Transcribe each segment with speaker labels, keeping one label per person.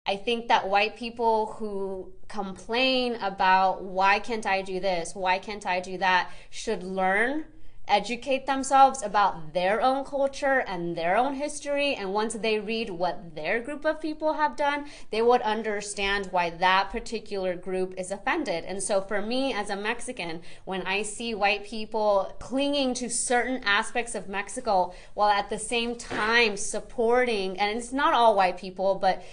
Speaker 1: I think that white people who complain about why can't I do this, why can't I do that, should learn, educate themselves about their own culture and their own history, and once they read what their group of people have done, they would understand why that particular group is offended. And so for me as a Mexican, when I see white people clinging to certain aspects of Mexico while at the same time supporting, and it's not all white people, but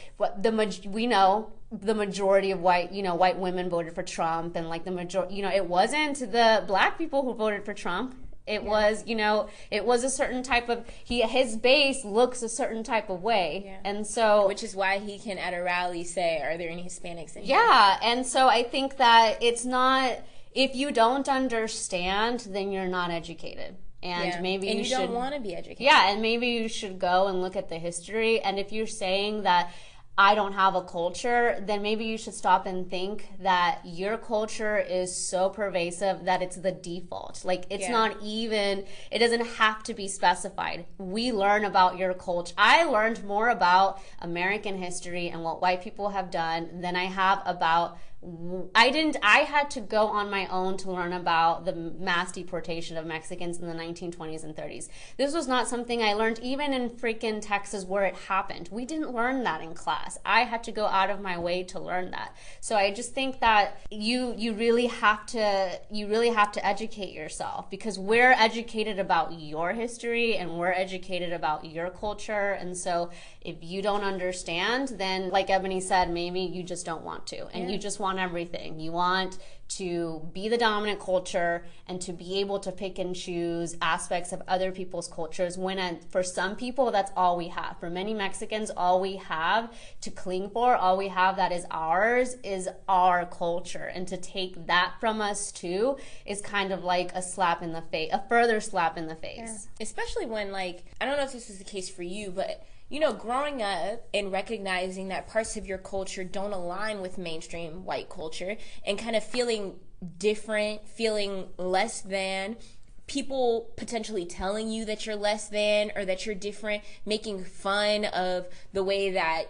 Speaker 1: we know the majority of white women voted for Trump, and like the majority, it wasn't the black people who voted for Trump. It was, it was a certain type of, his base looks a certain type of way. Yeah. And so.
Speaker 2: Which is why he can at a rally say, are there any Hispanics in here?
Speaker 1: Yeah. And so I think that it's not, if you don't understand, then you're not educated. And maybe you
Speaker 2: don't want to be educated.
Speaker 1: Yeah. And maybe you should go and look at the history. And if you're saying that I don't have a culture, then maybe you should stop and think that your culture is so pervasive that it's the default. Like, it's not even, it doesn't have to be specified. We learn about your culture. I learned more about American history and what white people have done than I have about I had to go on my own to learn about the mass deportation of Mexicans in the 1920s and 30s. This was not something I learned even in freaking Texas where it happened. We didn't learn that in class. I had to go out of my way to learn that. So I just think that you really have to educate yourself, because we're educated about your history and we're educated about your culture. And so if you don't understand, then like Ebony said, maybe you just don't want to, and you just want everything. You want to be the dominant culture and to be able to pick and choose aspects of other people's cultures, when for some people that's all we have. For many Mexicans, all we have to cling for, all we have that is ours, is our culture. And to take that from us too is kind of like a slap in the face, a further slap in the face.
Speaker 2: Yeah. Especially when, like, I don't know if this is the case for you, but growing up and recognizing that parts of your culture don't align with mainstream white culture, and kind of feeling different, feeling less than, people potentially telling you that you're less than or that you're different, making fun of the way that,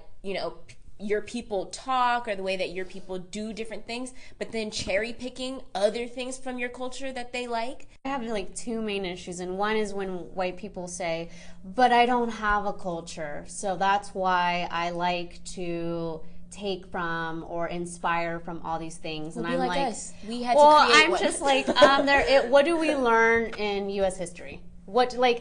Speaker 2: your people talk or the way that your people do different things, but then cherry picking other things from your culture that they like.
Speaker 1: I have like two main issues, and one is when white people say, but I don't have a culture, so that's why I like to take from or inspire from all these things.
Speaker 2: And
Speaker 1: I'm
Speaker 2: like,
Speaker 1: us.
Speaker 2: We had to create
Speaker 1: I'm
Speaker 2: one.
Speaker 1: Just like, what do we learn in U.S. history?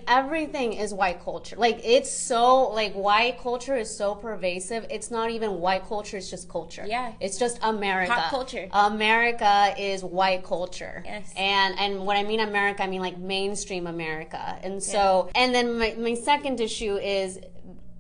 Speaker 1: Everything is white culture. Like, it's so, like, white culture is so pervasive. It's not even white culture, it's just culture.
Speaker 2: Yeah.
Speaker 1: It's just America.
Speaker 2: Pop culture.
Speaker 1: America is white culture.
Speaker 2: Yes.
Speaker 1: And when I mean America, I mean, like, mainstream America. And so, and then my second issue is,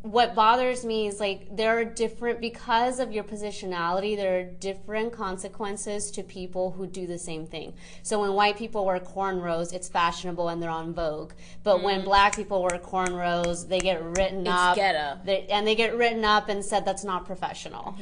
Speaker 1: what bothers me is, like, there are different, because of your positionality, there are different consequences to people who do the same thing. So when white people wear cornrows, it's fashionable and they're on Vogue. But when black people wear cornrows, they get written up.
Speaker 2: It's ghetto.
Speaker 1: They get written up and said that's not professional.